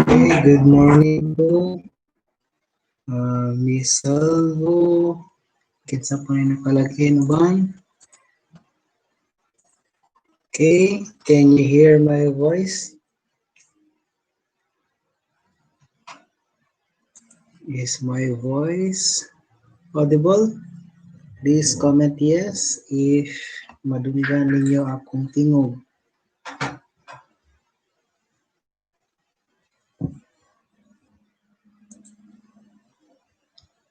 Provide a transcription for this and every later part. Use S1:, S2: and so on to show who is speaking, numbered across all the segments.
S1: Okay, good morning po. Miss Salvo. Kinsa po na nakalagin ban? Okay, can you hear my voice? Is my voice audible? Please comment yes if madunggan ninyo akong tingog.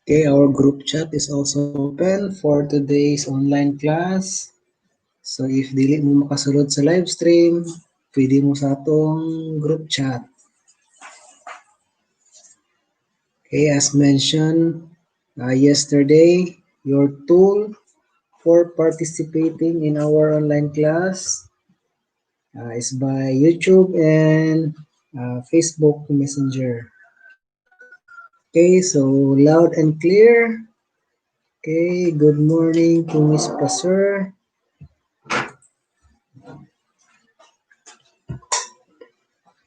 S1: Okay, our group chat is also open for today's online class. So if dili mo makasulod sa live stream, pwede mo sa atong group chat. Okay, as mentioned yesterday, your tool for participating in our online class is by YouTube and Facebook Messenger. Okay, so loud and clear. Okay, good morning to Miss Pasur.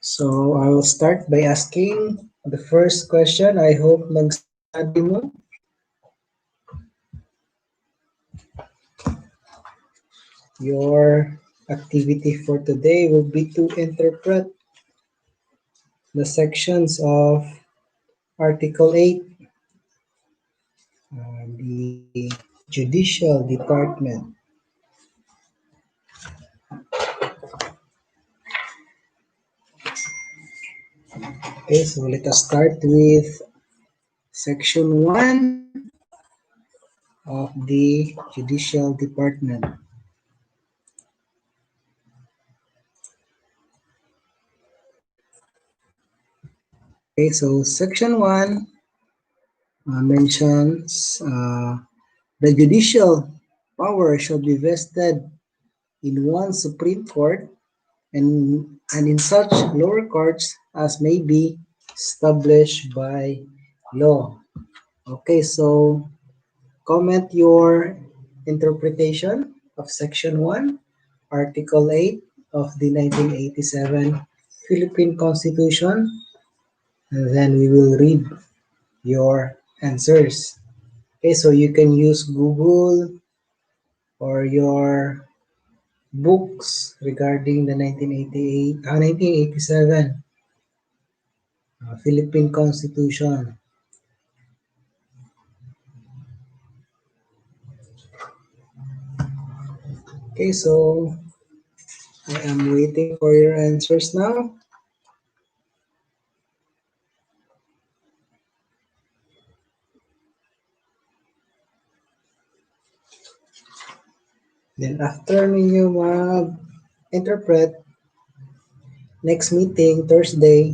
S1: So I will start by asking the first question. I hope nag-study mo. Your activity for today will be to interpret the sections of Article 8, the Judicial Department. Okay, so let us start with Section 1 of the Judicial Department. Okay, so Section 1 mentions the judicial power shall be vested in one Supreme Court and in such lower courts as may be established by law. Okay, so comment your interpretation of Section 1, Article 8 of the 1987 Philippine Constitution, and then we will read your answers. Okay, so you can use Google or your books regarding the 1987 Philippine Constitution. Okay, so I am waiting for your answers now. Then after ninyo mag-interpret, next meeting, Thursday,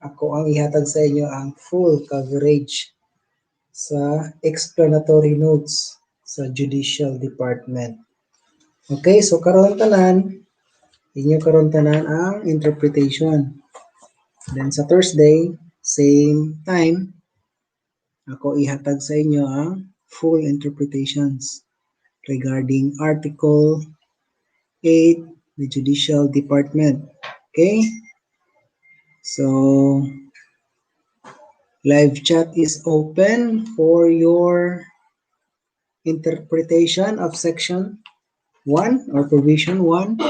S1: ako ang ihatag sa inyo ang full coverage sa explanatory notes sa Judicial Department. Okay, so karon tanan, inyo karon tanan ang interpretation. Then sa Thursday, same time, ako ihatag sa inyo ang full interpretations regarding Article 8, the Judicial Department. Okay? So, live chat is open for your interpretation of Section 1 or Provision 1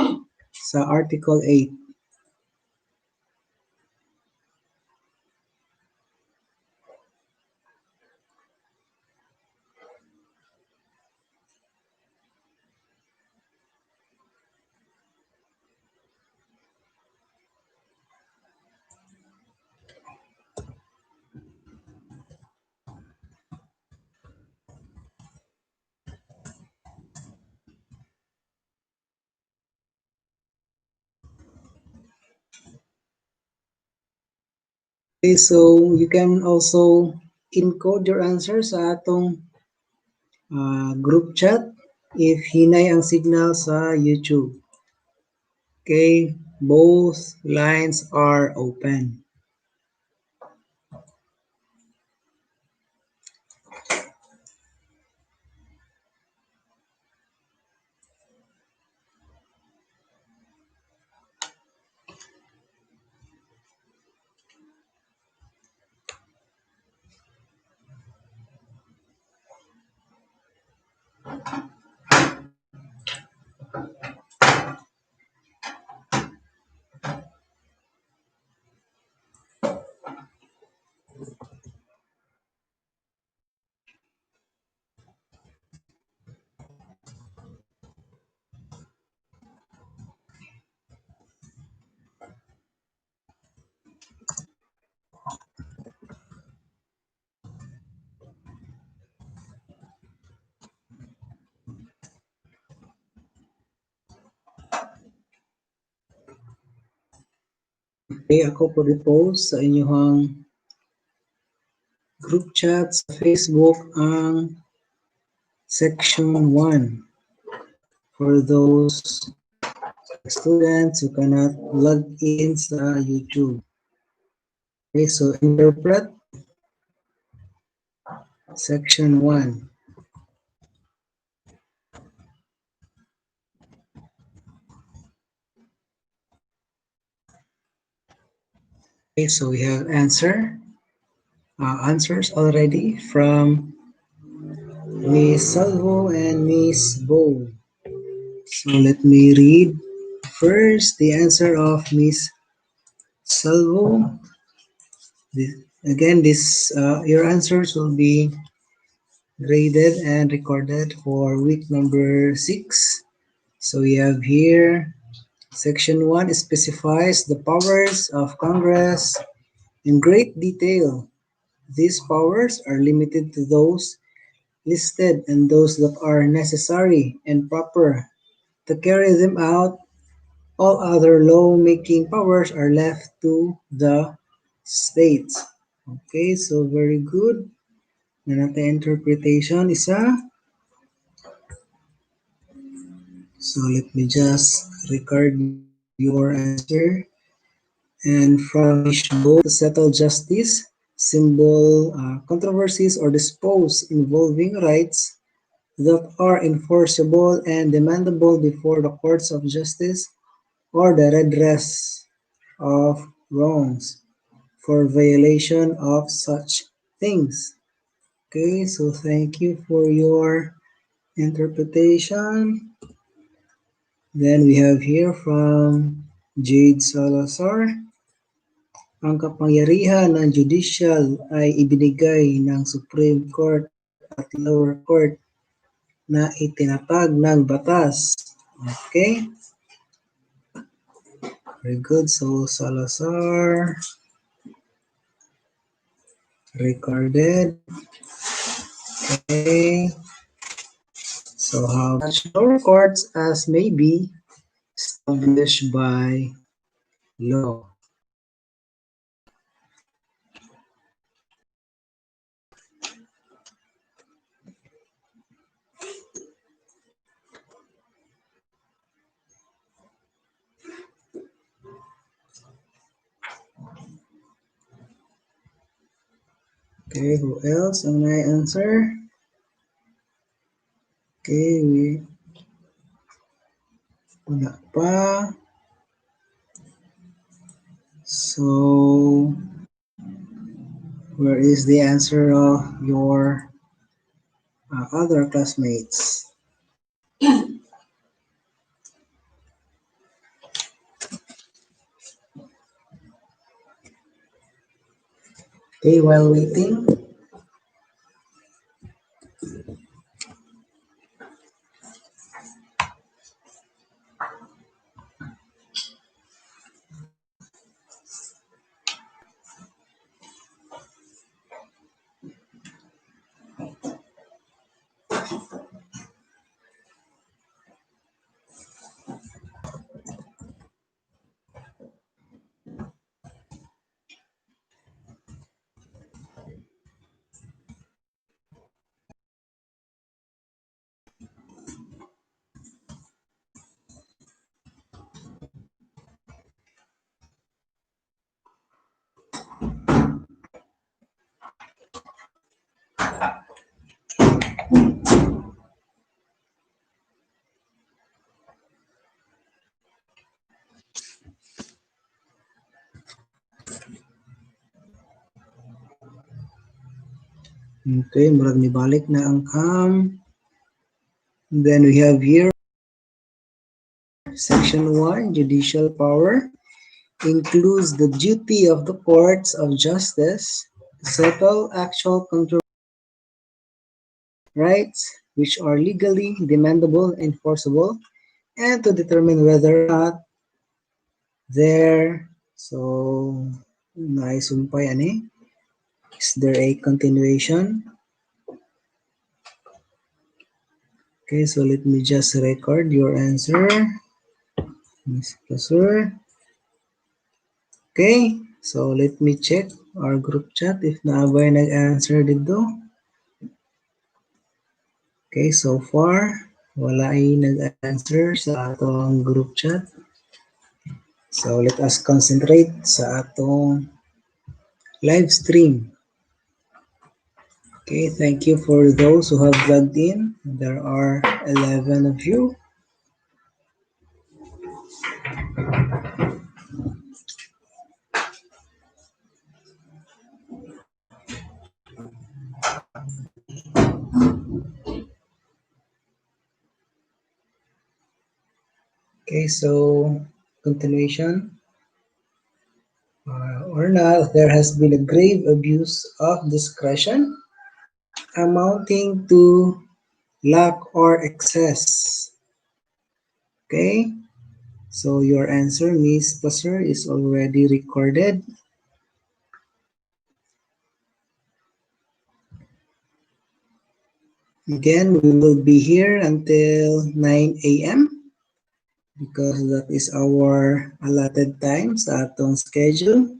S1: sa Article 8. Okay, so you can also encode your answer sa atong group chat if hinay ang signal sa YouTube. Okay, both lines are open. Okay, ako po i-post sa inyong group chat sa Facebook ang section 1 for those students who cannot log in sa YouTube. Okay, so interpret section 1. Okay, so we have answers already from Miss Salvo and Miss Bo. So let me read first the answer of Miss Salvo. Again, your answers will be graded and recorded for week number 6. So we have here section 1 specifies the powers of Congress in great detail. These powers are limited to those listed and those that are necessary and proper to carry them out. All other law-making powers are left to the states. Okay, so very good. Na natin interpretation isa. So let me just record your answer. And from Ishbo to settle justice, symbol controversies or dispose involving rights that are enforceable and demandable before the courts of justice or the redress of wrongs for violation of such things. Okay, so thank you for your interpretation. Then we have here from Jade Salazar. Ang kapangyarihan ng judicial ay ibinigay ng Supreme Court at lower court na itinatag ng batas. Okay? Very good. So, Salazar recorded. Okay. So, how much lower courts as may be established by law. Okay, who else ang may answer? Okay, wala pa. So, where is the answer of your other classmates? Okay, while waiting. Okay, murag nibalik na ang cam. Then we have here Section 1, Judicial Power, includes the duty of the courts of justice to settle actual controversial rights which are legally demandable and enforceable, and to determine whether or not there, so, naisumpay ani, is there a continuation? Okay, so let me just record your answer, Miss Professor. Okay, so let me check our group chat if naabay nag-answer dito. Okay, so far, wala ay nag-answer sa atong group chat. So let us concentrate sa atong live stream. Okay, thank you for those who have logged in. There are 11 of you. Okay, so continuation. Or not, there has been a grave abuse of discretion amounting to lack or excess. Okay, so your answer, Miss Passer, is already recorded. Again, we will be here until 9 a.m. because that is our allotted time sa atong schedule.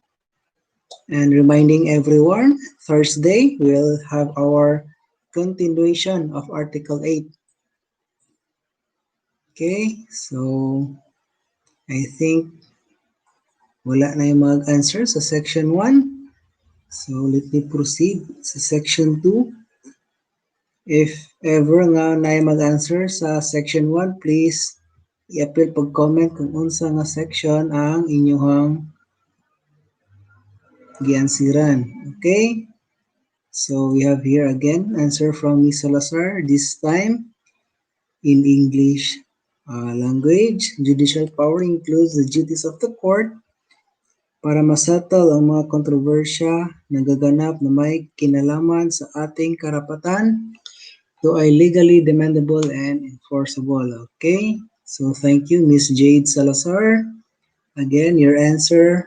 S1: And reminding everyone, Thursday we'll have our continuation of Article 8. Okay, so I think wala na yung mag-answer sa Section 1. So let me proceed sa Section 2. If ever nga na mag-answer sa Section 1, please i-appeal pag-comment kung unsa nga section ang inyong giansiran. Okay? So we have here again answer from Ms. Salazar, this time in English language. Judicial power includes the duties of the court para masettle ang mga kontrobersya nagaganap na may kinalaman sa ating karapatan to ay legally demandable and enforceable. Okay? So thank you, Ms. Jade Salazar. Again, your answer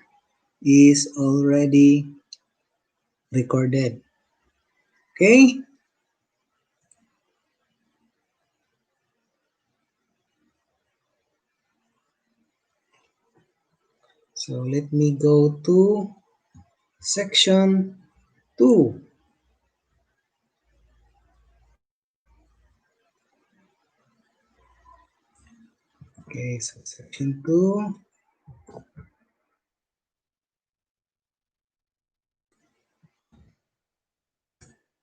S1: is already recorded. Okay? So let me go to Section 2. Okay, so Section 2.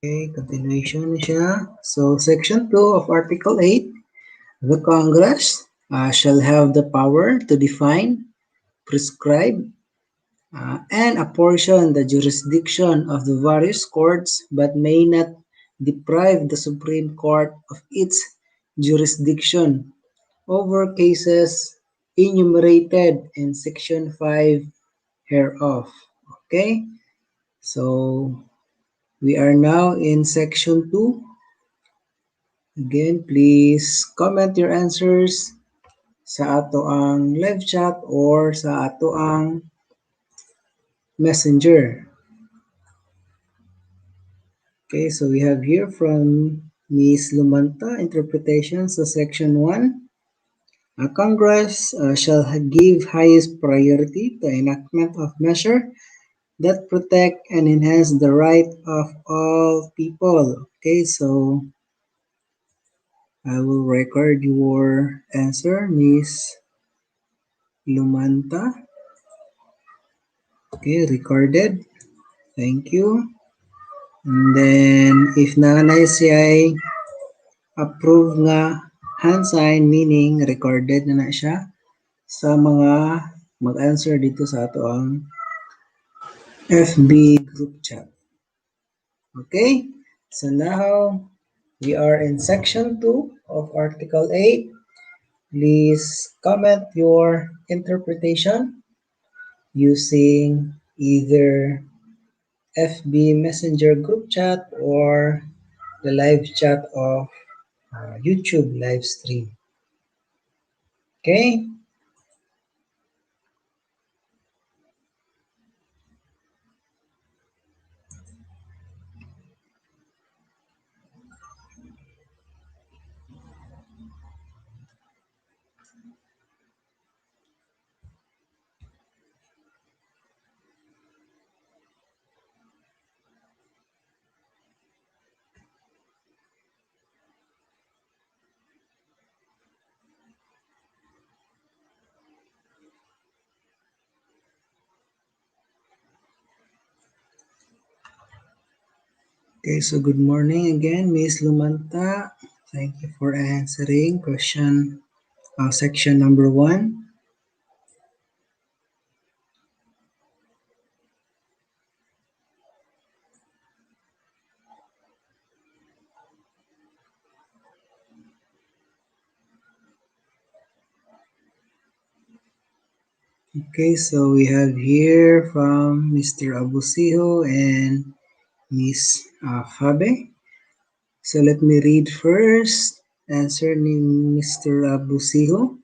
S1: Okay, continuation siya. So Section 2 of Article 8, the Congress shall have the power to define, prescribe, and apportion the jurisdiction of the various courts but may not deprive the Supreme Court of its jurisdiction over cases enumerated in Section 5 hereof. Okay, so we are now in Section 2. Again, please comment your answers sa ato ang live chat or sa ato ang messenger. Okay, so we have here from Ms. Lumanta, interpretation sa Section 1. Congress shall give highest priority to enactment of measure that protect and enhance the right of all people. Okay, so I will record your answer, Miss Lumanta. Okay, recorded. Thank you. And then, if nanay siya approve nga hand sign, meaning recorded na siya sa mga mag-answer dito sa ato ang FB group chat. Okay? So now we are in section 2 of Article 8. Please comment your interpretation using either FB Messenger group chat or the live chat of YouTube live stream. Okay? Okay, so good morning again, Miss Lumanta. Thank you for answering question section number 1. Okay, so we have here from Mr. Abusiho and Miss Fabe. So let me read first. Answer ni Mr. Abusiho.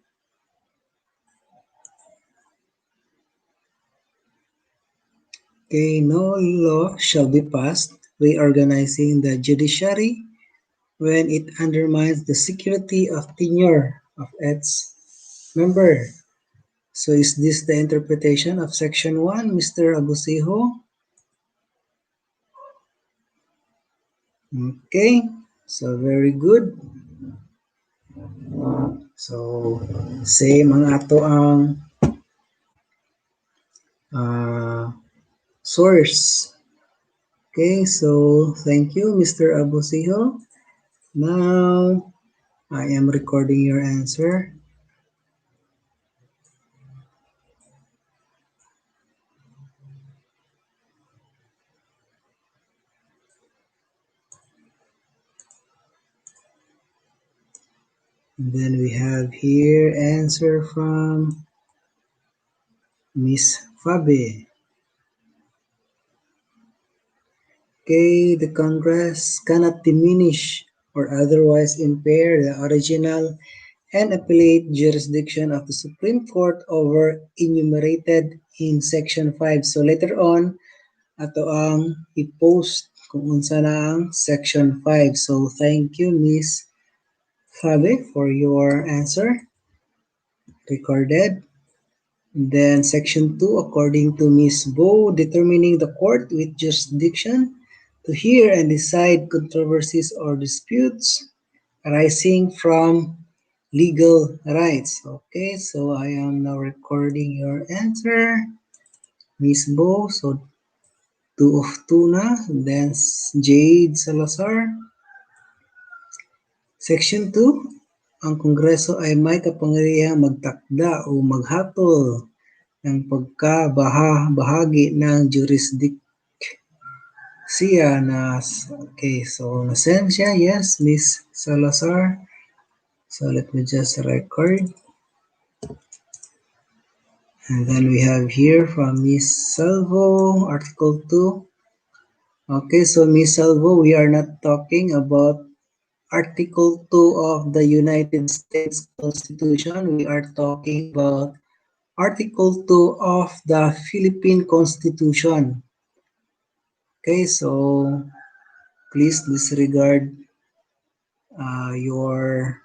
S1: Okay, no law shall be passed reorganizing the judiciary when it undermines the security of tenure of its member. So is this the interpretation of section 1, Mr. Abusiho? Okay, so very good. So same ang ato ang source. Okay, so thank you, Mr. Abusiho. Now I am recording your answer. And then we have here answer from Miss Fabe. Okay, the Congress cannot diminish or otherwise impair the original and appellate jurisdiction of the Supreme Court over enumerated in Section 5. So later on, ato ang i-post kung unsa na ang Section 5. So thank you, Miss Fabe, for your answer. Recorded. Then Section 2, according to Ms. Bo, determining the court with jurisdiction to hear and decide controversies or disputes arising from legal rights. Okay, so I am now recording your answer, Ms. Bo. So 2 of 2 na. Then Jade Salazar. Section 2, ang Kongreso ay may kapangyarihang magtakda o maghatol ng pagkabahagi ng jurisdiksiya na okay, so nasend siya, yes, Miss Salazar. So let me just record. And then we have here from Miss Salvo, Article 2. Okay, so Miss Salvo, we are not talking about Article 2 of the United States Constitution. We are talking about Article 2 of the Philippine Constitution. Okay, so please disregard your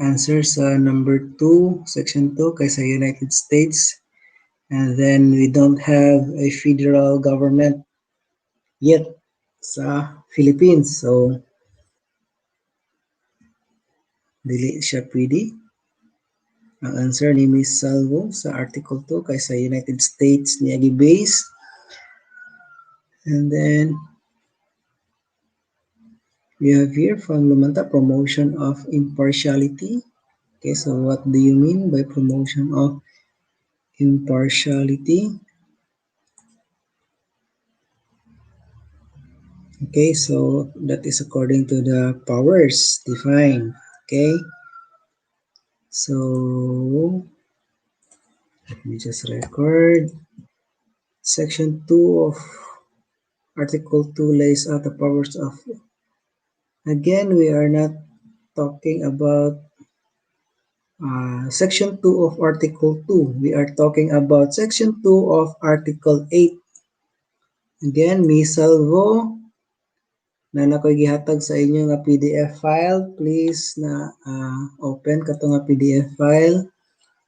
S1: answers sa number 2, Section 2, kaysa United States. And then we don't have a federal government yet sa Philippines. So, dili siya pwede. Ang answer ni Ms. Salvo sa Article 2 kaysa United States niya gi-base. And then, we have here from Lumanta, promotion of impartiality. Okay, so what do you mean by promotion of impartiality? Okay, so that is according to the powers defined. Okay, so let me just record. Section 2 of Article 2 lays out the powers of. Again, we are not talking about Section 2 of Article 2. We are talking about Section 2 of Article 8. Again, Miss Salvo, na nakoy gihatag sa inyo nga PDF file, please na open kato nga PDF file.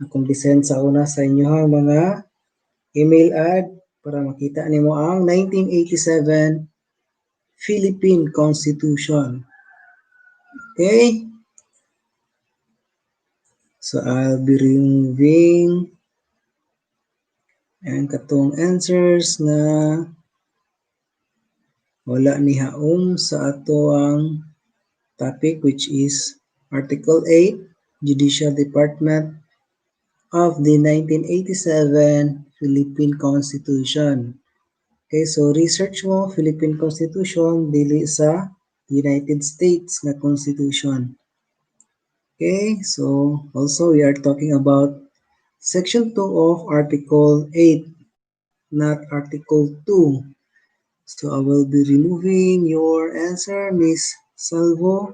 S1: Akong gisend sa una sa inyo mga email ad para makita nimo ang 1987 Philippine Constitution. Okay? So I'll be removing ang katong answers na wala ni haom sa ato ang topic, which is Article 8, Judicial Department of the 1987 Philippine Constitution. Okay, so research mo Philippine Constitution dili sa United States na Constitution. Okay, so also we are talking about Section 2 of Article 8, not Article 2. So I will be removing your answer, Miss Salvo.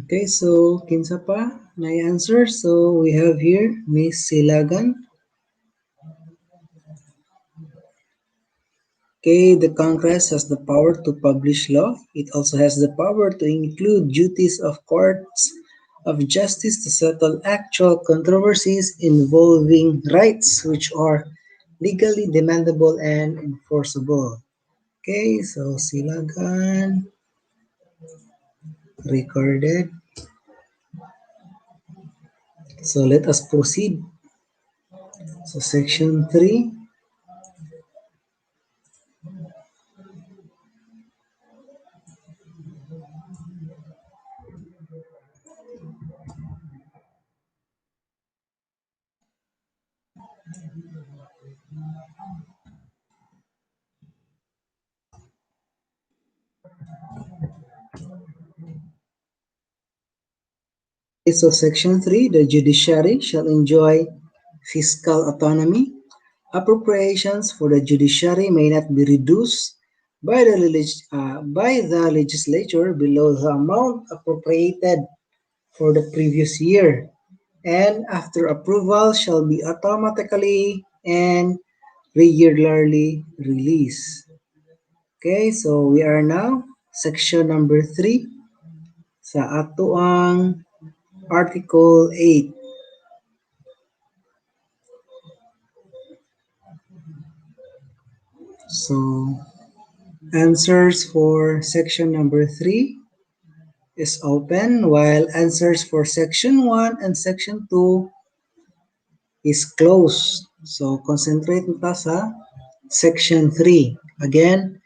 S1: Okay, so kinsa pa na answer? So we have here Miss Silagan. Okay, the Congress has the power to publish law. It also has the power to include duties of courts of justice to settle actual controversies involving rights which are legally demandable and enforceable. Okay, so Silagan recorded. So let us proceed. So section 3. So section 3, the judiciary shall enjoy fiscal autonomy. Appropriations for the judiciary may not be reduced by the legislature below the amount appropriated for the previous year, and after approval shall be automatically and regularly released. Okay, so we are now section number 3 sa ato ang Article 8. So answers for section number 3 is open, while answers for section 1 and section 2 is closed. So concentrate nita sa section 3. Again,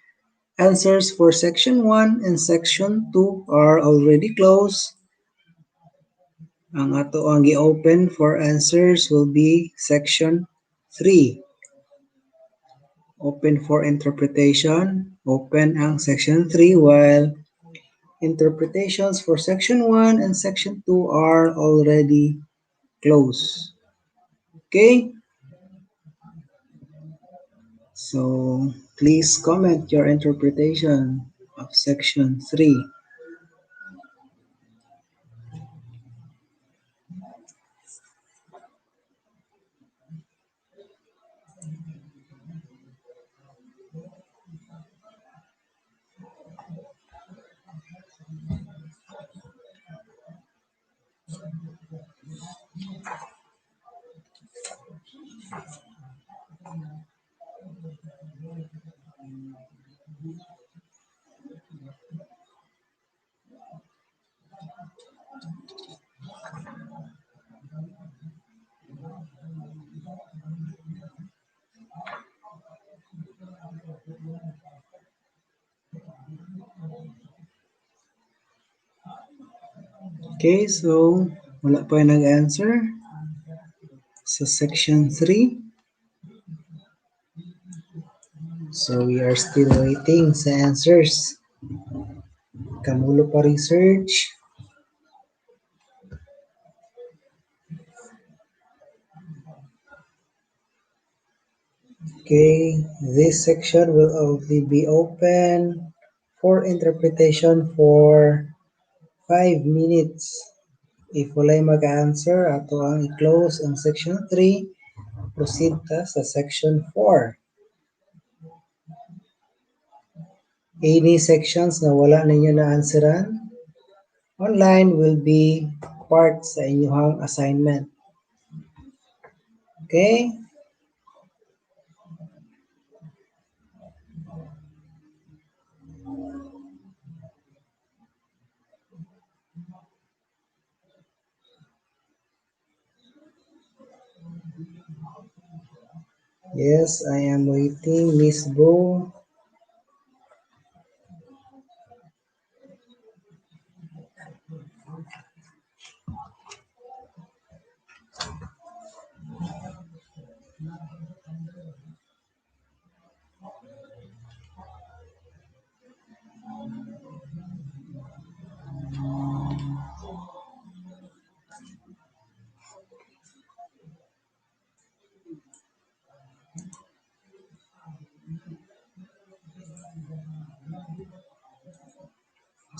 S1: answers for section 1 and section 2 are already closed. Ang ato ang gi-open for answers will be section 3. Open for interpretation. Open ang section 3, while interpretations for section 1 and section 2 are already closed. Okay? So please comment your interpretation of section 3. Okay, so wala pa yung nag-answer. So section 3. So we are still waiting sa answers. Kamulo pa research. Okay, this section will only be open for interpretation for 5 minutes. If walay mag-answer, ato ang i-close ang section 3, proceed ta sa section 4. Any sections na wala ninyo na answeran, online will be part sa inyong assignment. Okay? Yes, I am waiting, Miss Bo.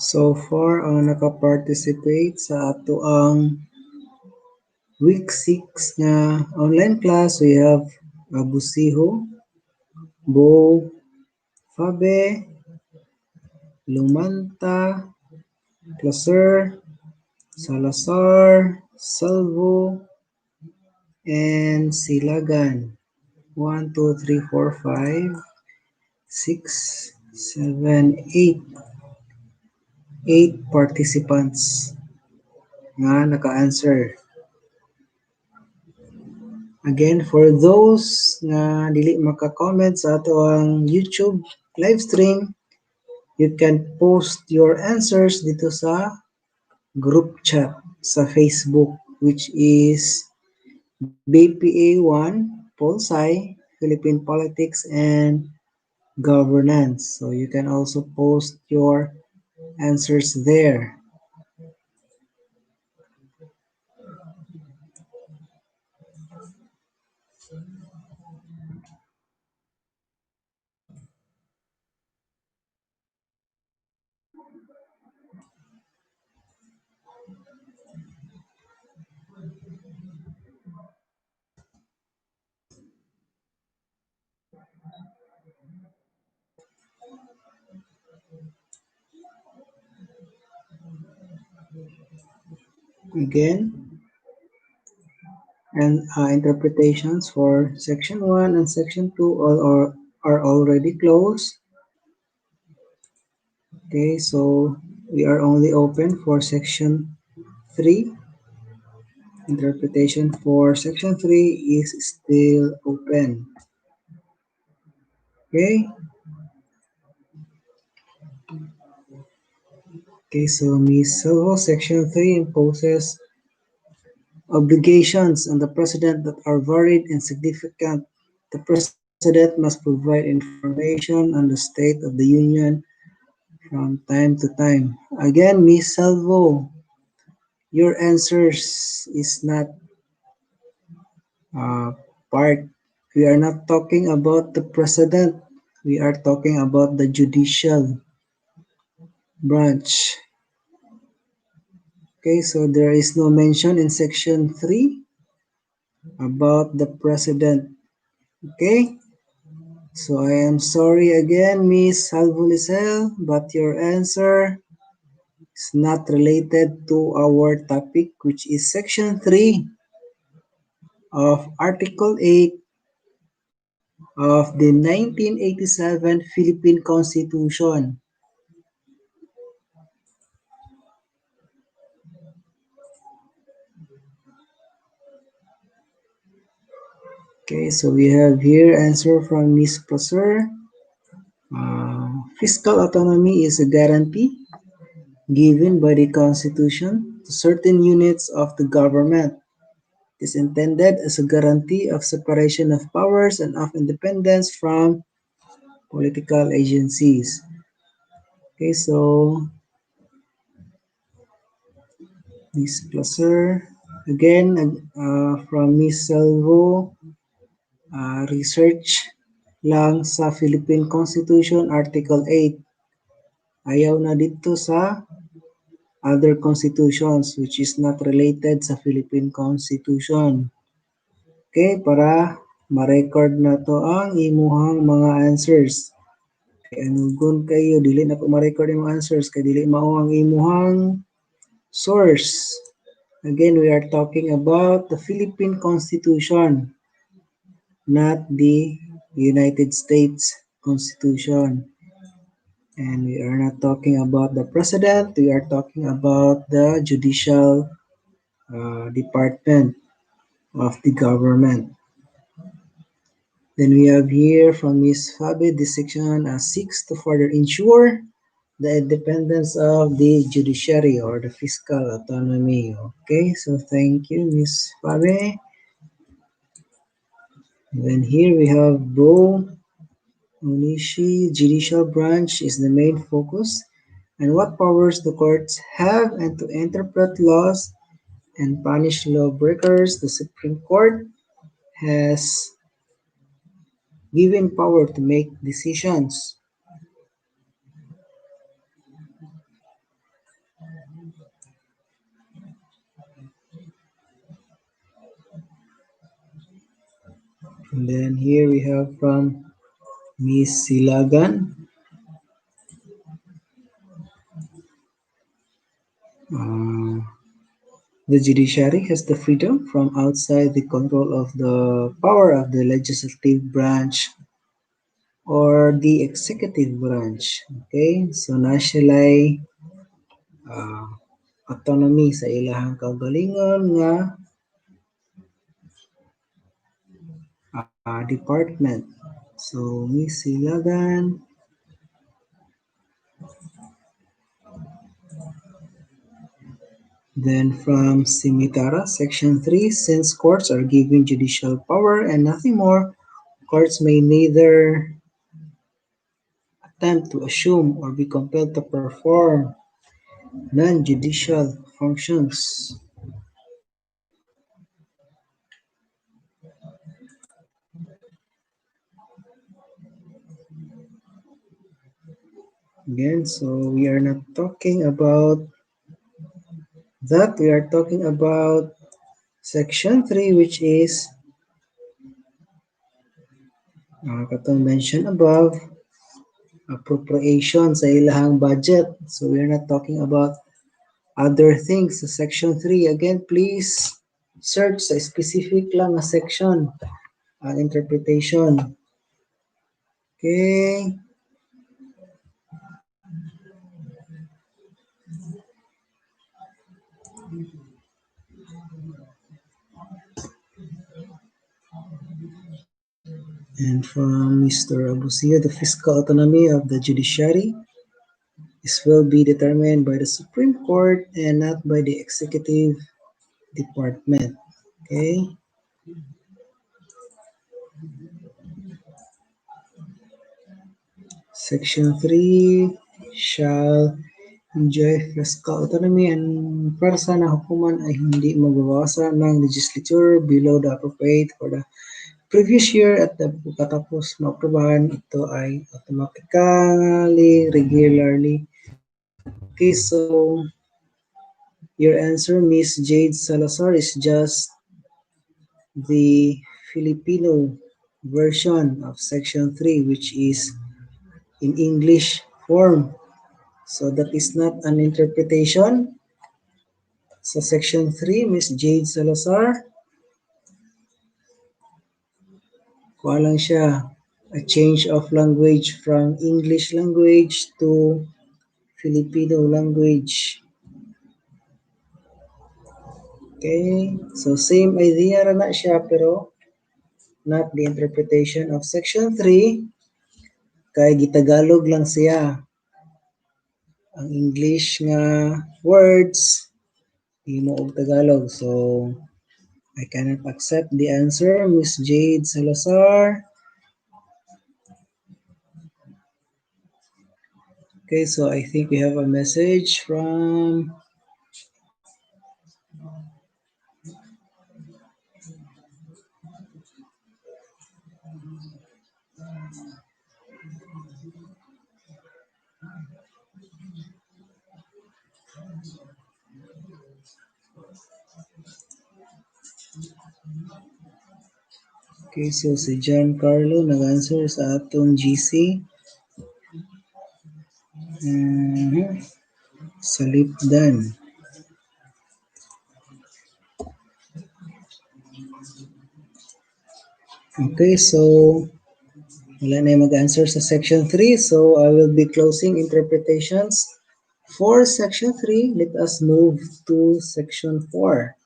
S1: So far, ang naka-participate sa ato ang week 6 na online class, we have Abusiho, Bo, Fabe, Lumanta, Placer, Salazar, Salvo, and Silagan. 1, 2, 3, 4, 5, 6, 7, 8. 8 participants nga naka-answer. Again, for those nga dili maka-comment sa ato ang YouTube live stream, you can post your answers dito sa group chat sa Facebook, which is BPA1 Polsci, Philippine Politics and Governance. So you can also post your answers there. Again, and interpretations for section 1 and section 2 are already closed. Okay, so we are only open for section 3. Interpretation for section 3 is still open. Okay. Okay, so Ms. Salvo, section 3 imposes obligations on the president that are varied and significant. The president must provide information on the state of the union from time to time. Again, Ms. Salvo, your answers is not part. We are not talking about the president. We are talking about the judicial branch. Okay, so there is no mention in section 3 about the president. Okay, so I am sorry again, Miss Salvo, but your answer is not related to our topic, which is section 3 of Article 8 of the 1987 Philippine Constitution. Okay, so we have here answer from Ms. Placer. Fiscal autonomy is a guarantee given by the Constitution to certain units of the government. It is intended as a guarantee of separation of powers and of independence from political agencies. Okay, so disclosure again from Miss Salvo, research lang sa Philippine Constitution Article 8. Ayaw na dito sa other constitutions which is not related sa Philippine Constitution. Okay, para ma-record na to ang imuhang mga answers. Kay anugon kayo, dili na ko ma-record yung answers, kay dili mao ang imuhang source. Again, we are talking about the Philippine Constitution, not the United States Constitution. And we are not talking about the president, we are talking about the judicial department of the government. Then we have here from Ms. Fabi, this section seeks to further ensure the independence of the judiciary or the fiscal autonomy. Okay, so thank you, Ms. Fabi. Then here we have Bo Onishi, judicial branch is the main focus, and what powers the courts have and to interpret laws and punish lawbreakers. The Supreme Court has given power to make decisions. And then here we have from Ms. Silagan. The judiciary has the freedom from outside the control of the power of the legislative branch or the executive branch. Okay, so na sila'y autonomy sa ilahang kaugalingon nga department. So Ms. Silagan. Then from Simitara, Section 3, since courts are given judicial power and nothing more, courts may neither attempt to assume or be compelled to perform non-judicial functions. Again, so we are not talking about that. We are talking about Section 3, which is katong mentioned above, appropriation sa ilahang budget. So we are not talking about other things sa Section 3. Again, please search sa specific lang na section interpretation. Okay. And from Mr. Abusia, the fiscal autonomy of the judiciary this will be determined by the Supreme Court and not by the executive department. Okay. Section 3 shall enjoy fiscal autonomy and pwersa na hukuman ay hindi magbabawasan ng legislature below the appropriate for the previous year at the pagkatapos maaprubahan ito ay automatically, regularly. Okay, so your answer, Miss Jade Salazar, is just the Filipino version of Section 3, which is in English form. So that is not an interpretation. So Section 3, Miss Jade Salazar, kuha lang siya, a change of language from English language to Filipino language. Okay, so same idea na siya pero not the interpretation of Section 3 kay gitagalog lang siya. Ang English nga words Imo og Tagalog. So, I cannot accept the answer. Miss Jade Salazar. Okay, so I think we have a message from okay, so si John Carlo nag-answer sa atong GC. Salipdan. Okay, so wala na yung mag-answer sa section 3. So I will be closing interpretations for section 3. Let us move to section 4.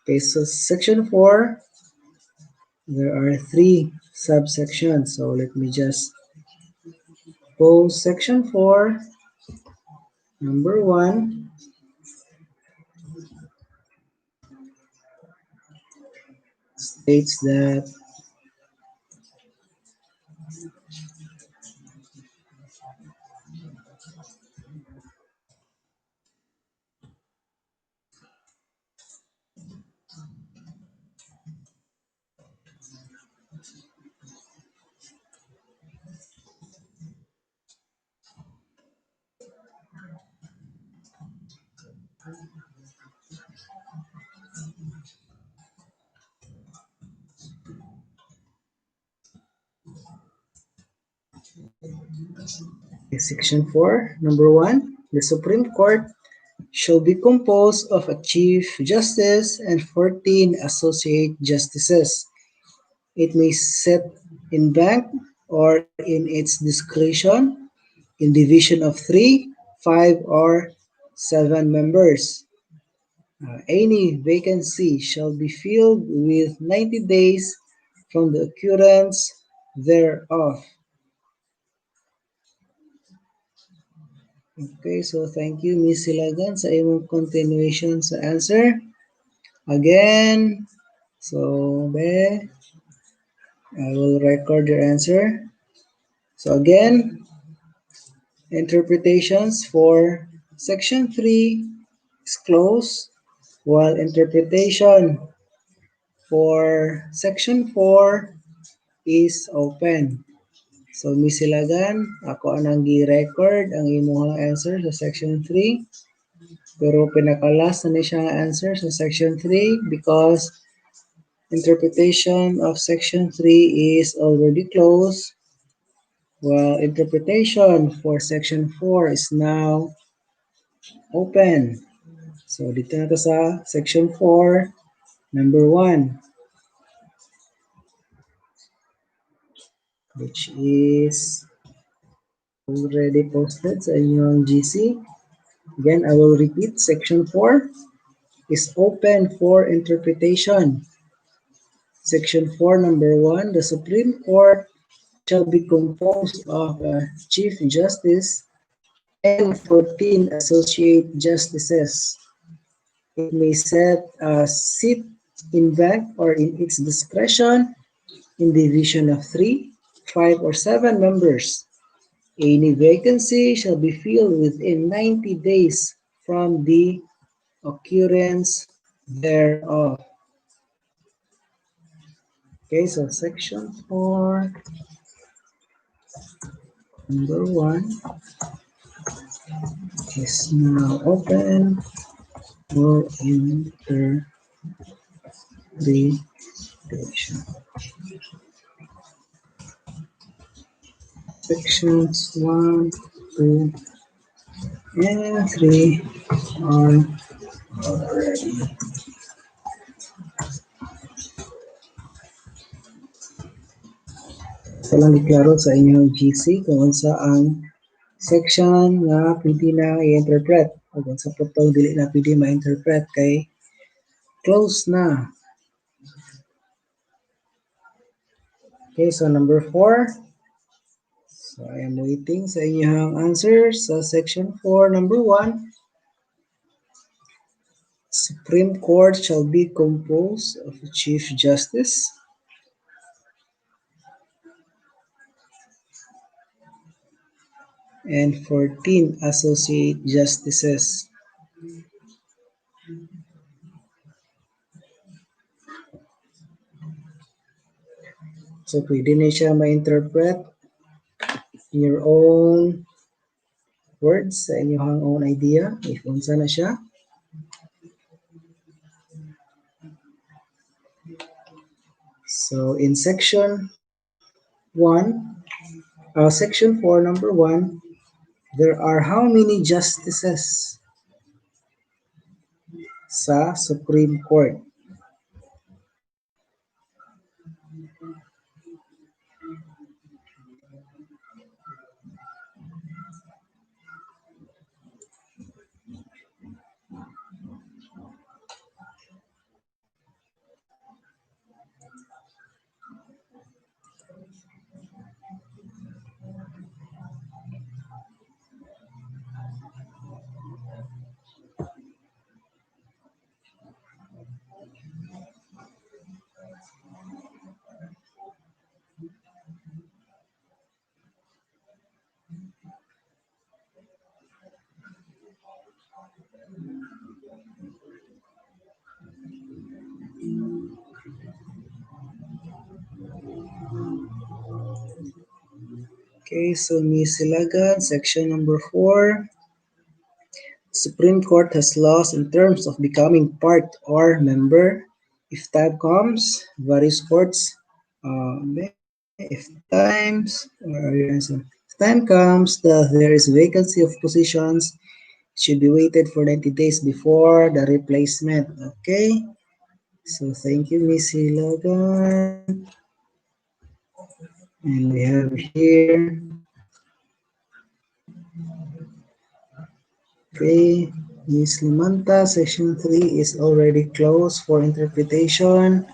S1: Okay, so section 4, there are 3 subsections. So let me just pose section 4. Number 1 states that section 4, number 1, the Supreme Court shall be composed of a Chief Justice and 14 Associate Justices. It may sit in bank or in its discretion in division of 3, 5, or 7 members. Any vacancy shall be filled with 90 days from the occurrence thereof. Okay, so thank you, Ms. Silagan, sa imong continuation sa answer. Again, so Be, I will record your answer. So again, interpretations for section 3 is closed, while interpretation for section 4 is open. So Miss Silagan, ako anang gi-record ang imong answer sa section 3. Pero pinakalas na ni siya answer sa section 3 because interpretation of section 3 is already closed, while interpretation for section 4 is now open. So dito na to sa section 4, number 1, which is already posted sa inyong GC. Again, I will repeat, section 4 is open for interpretation. Section 4, number 1, the Supreme Court shall be composed of a Chief Justice and 14 Associate Justices. It may set a seat in bank or in its discretion in division of 3, 5, or 7 members. Any vacancy shall be filled within 90 days from the occurrence thereof. Okay, so section 4, number 1 is now open for interpretation. Sections 1, 2, and 3 are already. So lang diklaro sa inyong GC kung unsa ang section nga pwede na i-interpret o kung sa putong dili na pwede ma-interpret kay close na. Okay, so number 4. So I am waiting sa inyong answer sa section 4, number 1. Supreme Court shall be composed of a Chief Justice and 14 associate justices. So, pwede na siya ma-interpret in your own words, sa inyong own idea, if unsa na siya. So, in section 4, number 1, there are how many justices sa Supreme Court? Okay, so Miss Silagan, section number 4. Supreme Court has laws in terms of becoming part or member. If time comes, various courts, if times, or your answer. If time comes that there is vacancy of positions, it should be waited for 90 days before the replacement. Okay, so thank you, Miss Silagan. And we have here, okay, Miss Limanta, section 3 is already closed for interpretation,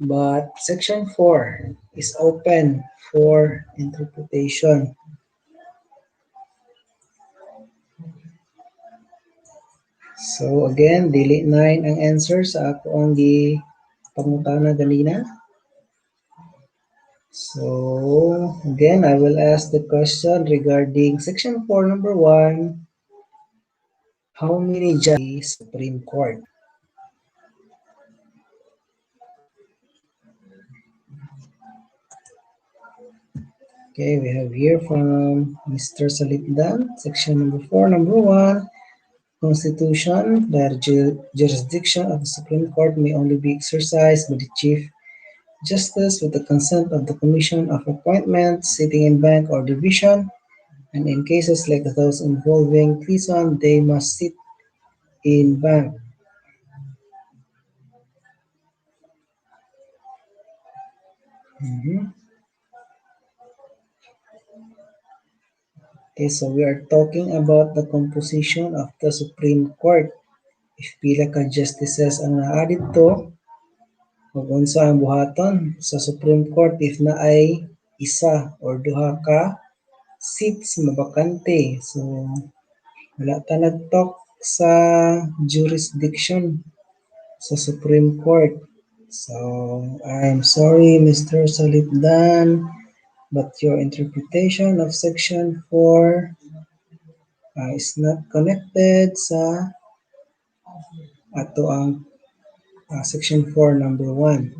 S1: but section 4 is open for interpretation. So again, dili 9 ang answer sa ako ang pangutana ganina. So again, I will ask the question regarding section 4, number 1. How many judges Supreme Court? Okay, we have here from Mr. Salipdan, section number 4, number 1. Constitution, the jurisdiction of the Supreme Court may only be exercised by the Chief Justice with the consent of the Commission of Appointments sitting in bank or division, and in cases like those involving treason, they must sit in bank. Mhm. Okay, so we are talking about the composition of the Supreme Court. If pila ka justices ang naa dito, ug unsa ang buhaton sa Supreme Court if naay isa or duha ka seats mabakante. So wala ta nag-talk sa jurisdiction sa Supreme Court. So I'm sorry, Mr. Salipdan, but your interpretation of Section 4 is not connected sa ato ang Section 4 number 1.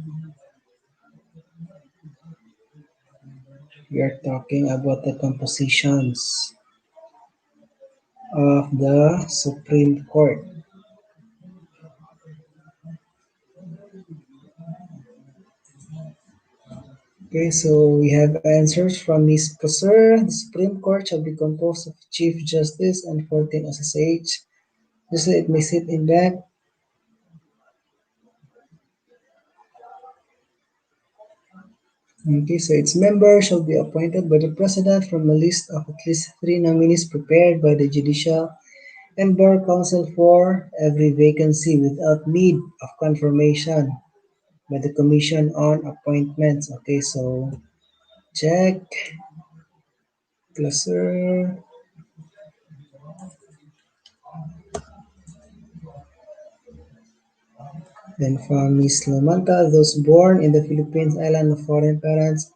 S1: We are talking about the compositions of the Supreme Court. Okay, so we have answers from Ms. Passer. The Supreme Court shall be composed of Chief Justice and 14 associates. Just it may sit in bank. Okay, so its members shall be appointed by the President from a list of at least 3 nominees prepared by the Judicial and Bar Council for every vacancy without need of confirmation by the Commission on Appointments. Okay, so check. Placer. Then from Miss Lumanta, those born in the Philippines island of foreign parents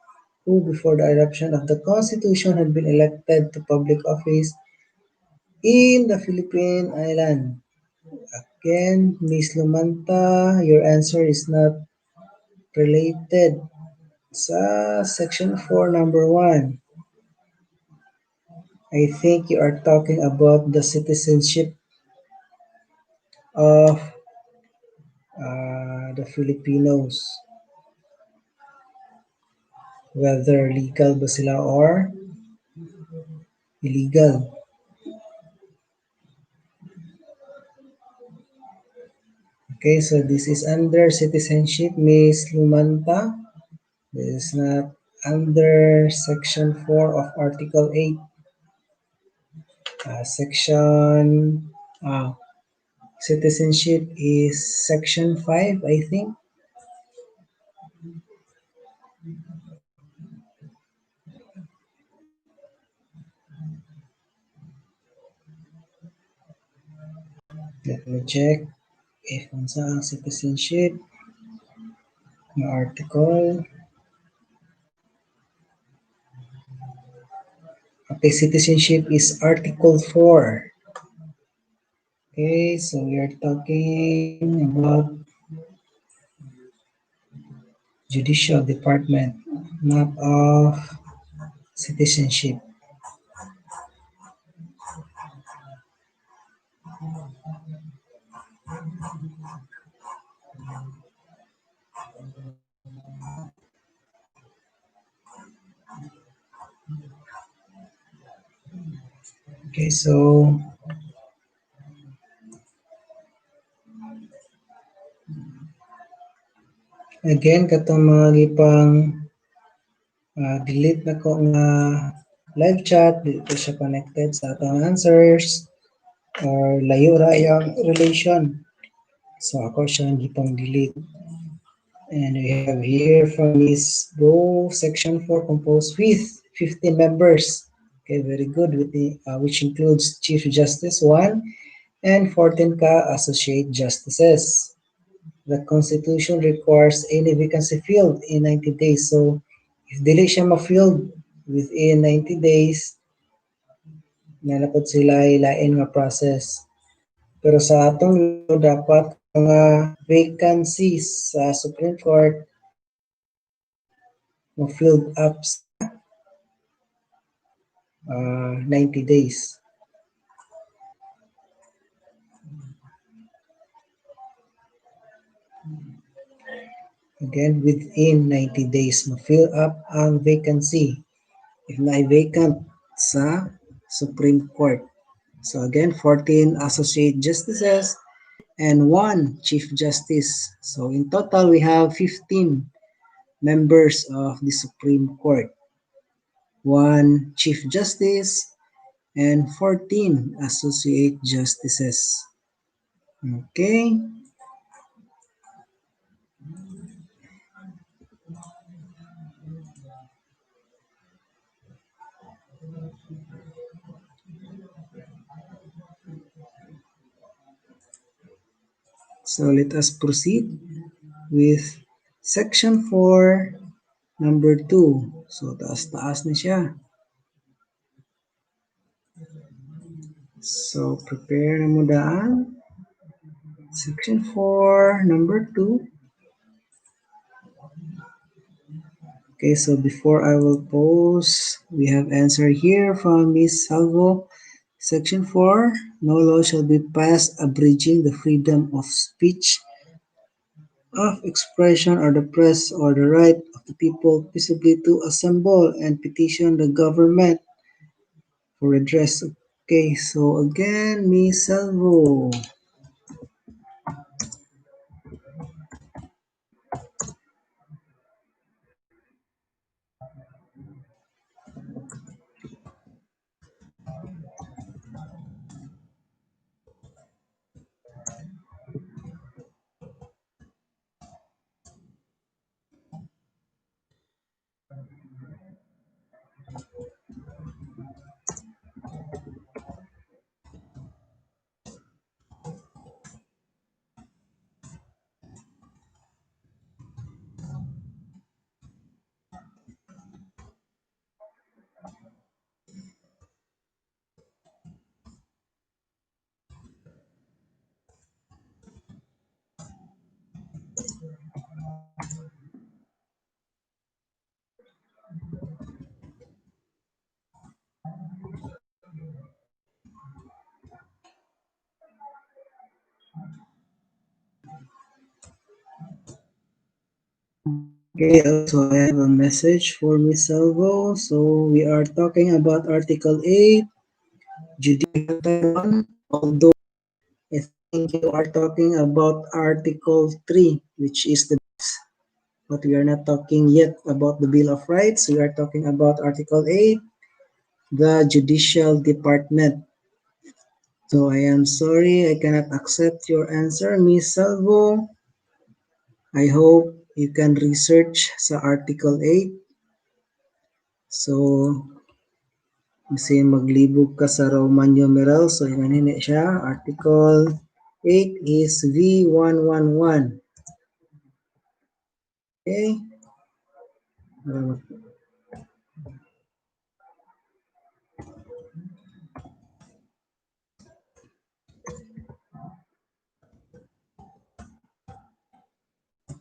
S1: who before the adoption of the Constitution had been elected to public office in the Philippine island. Again, Miss Lumanta, your answer is not related sa section 4 number 1. I think you are talking about the citizenship of the Filipinos, whether legal ba sila or illegal. Okay, so this is under citizenship, Miss Lumanta. This is not under section 4 of Article 8. Section citizenship is section 5, I think. Let me check if unsa ang citizenship ng article. Okay, citizenship is Article 4. Okay, so we are talking about judicial department, not of citizenship. Okay, so again katong mga gipang delete na ko nga live chat, dito siya connected sa atong answers or layo ra yung relation. So ako siya gipang delete. And we have here from Miss Go, Section 4 composed with 15 members. Okay, very good, with which includes Chief Justice 1 and 14 associate justices. The Constitution requires any vacancy filled in 90 days. So, if dili siya ma-filled within 90 days, nalapod sila ilain nga process. Pero sa atong dapat mga vacancies sa Supreme Court ma-filled up sa 90 days. Again, within 90 days, ma-fill up ang vacancy if na-vacant sa Supreme Court. So again, 14 associate justices and 1 chief justice. So in total, we have 15 members of the Supreme Court, 1 chief justice, and 14 associate justices. Okay. So let us proceed with section 4, number 2. So taas-taas na siya. So prepare na mo daan. Section 4, number 2. Okay, so before I will pause, we have answer here from Ms. Salvo. Section 4, no law shall be passed abridging the freedom of speech, of expression or the press or the right of the people peaceably to assemble and petition the government for redress. Okay, so again, Ms. Salvo. Okay, also I have a message for Miss Salvo. So we are talking about Article 8, Judicial Type 1, although I think you are talking about Article 3, which is the but we are not talking yet about the Bill of Rights. We are talking about Article 8, the Judicial Department. So I am sorry I cannot accept your answer, Miss Salvo. I hope you can research sa Article 8. So, kasi maglibog ka sa Roman numeral. So, yun hindi siya. Article 8 is V111. Okay?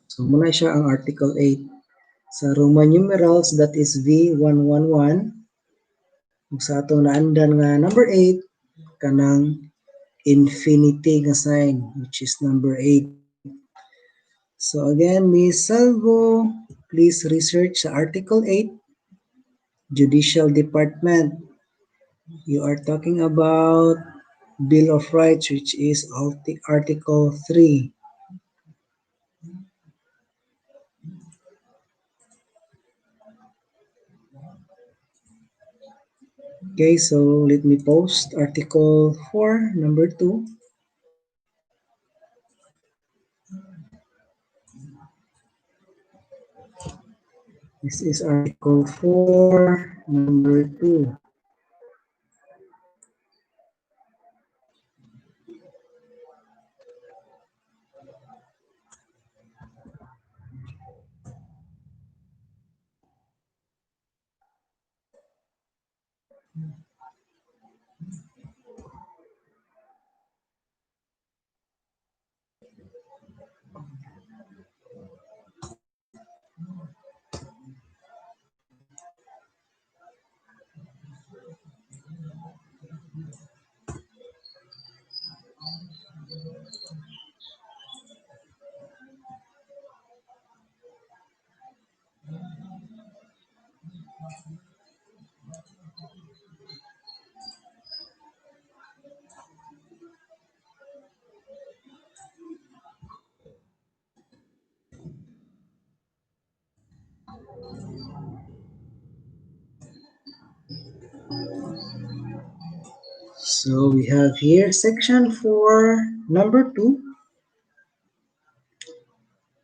S1: So, muna siya ang Article 8. Sa Roman numerals, that is V111. Kung sa atong naandan nga number 8, kanang infinity nga sign, which is number 8. So again, Miss Salvo, please research sa Article 8, Judicial Department. You are talking about Bill of Rights, which is Article 3. Okay, so let me post Article 4, number 2. This is Article 4, number 2. So we have here Section 4, number 2.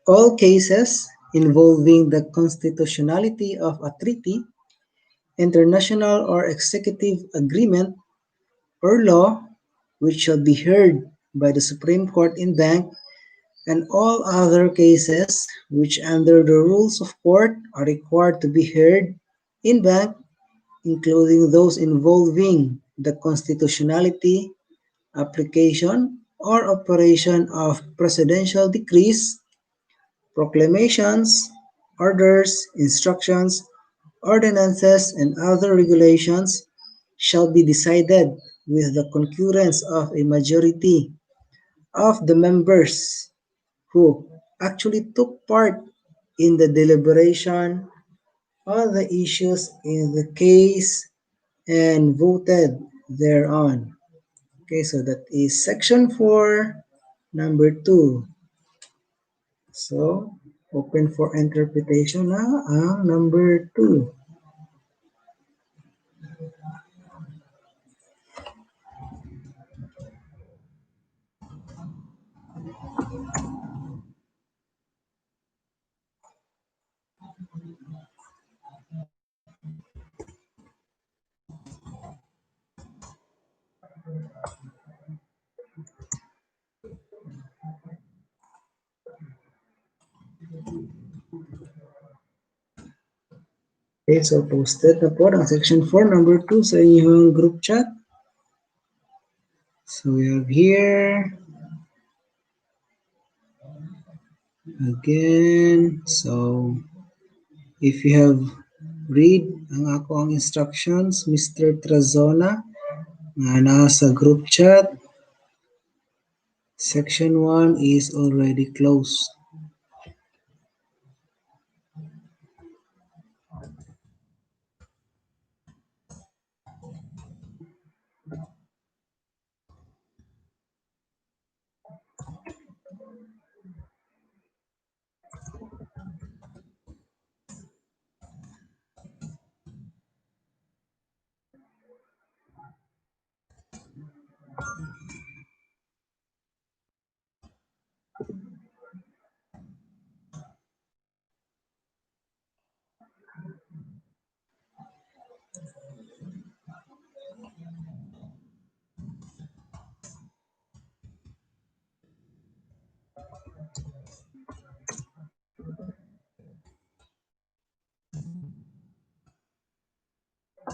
S1: All cases involving the constitutionality of a treaty, international or executive agreement, or law which shall be heard by the Supreme Court in bank, and all other cases which under the rules of court are required to be heard in bank, including those involving the constitutionality, application, or operation of presidential decrees, proclamations, orders, instructions, ordinances, and other regulations shall be decided with the concurrence of a majority of the members who actually took part in the deliberation on the issues in the case and voted thereon. Okay, so that is section 4, number 2. So, open for interpretation na ang number 2. Okay, so posted na po ang section 4, number 2 sa inyong group chat. So we have here again. So if you have read ang ako ang instructions, Mr. Trazona, na nasa group chat, section 1 is already closed.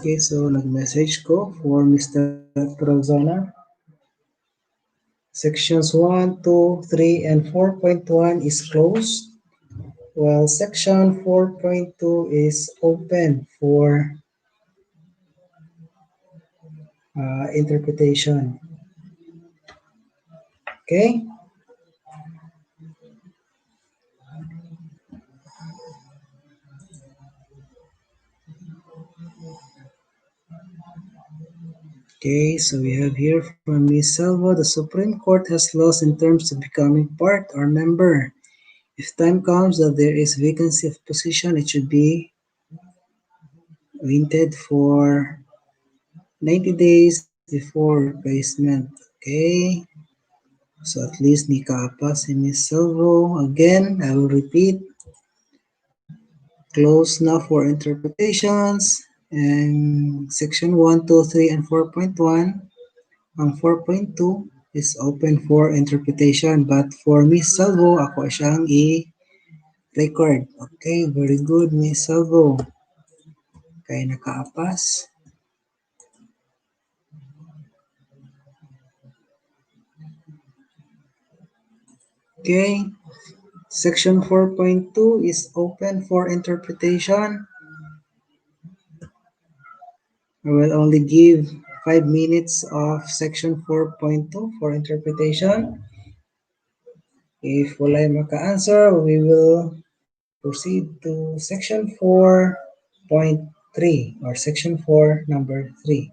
S1: Okay, so nag-message ko for Mr. Trozona. Sections 1, 2, 3, and 4.1 is closed, while section 4.2 is open for interpretation. Okay? Okay, so we have here from Ms. Salvo, the Supreme Court has laws in terms of becoming part or member. If time comes that there is vacancy of position, it should be waited for 90 days before replacement. Okay, so at least nikapa si Ms. Salvo. Again, I will repeat. Close now for interpretations. And section 1, 2, 3, and 4.1. Ang 4.2 is open for interpretation. But for Miss Salvo, ako siyang i-record. Okay, very good, Miss Salvo. Kaya nakaapas. Okay, section 4.2 is open for interpretation. I will only give 5 minutes of section 4.2 for interpretation. If wala maka-answer, we will proceed to section 4.3 or section 4 number 3.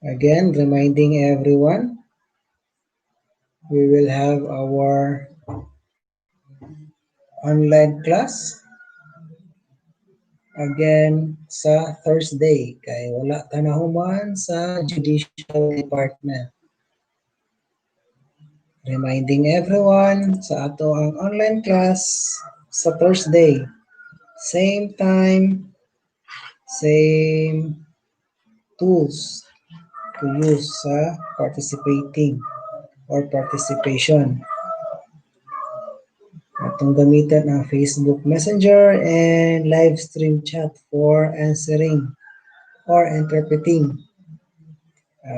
S1: Again, reminding everyone, we will have our online class again sa Thursday kay wala tanahuman sa Judicial Department. Reminding everyone sa ato ang online class sa Thursday. Same time, same tools to use sa participating or participation. Atong gamitan ang Facebook Messenger and live stream chat for answering or interpreting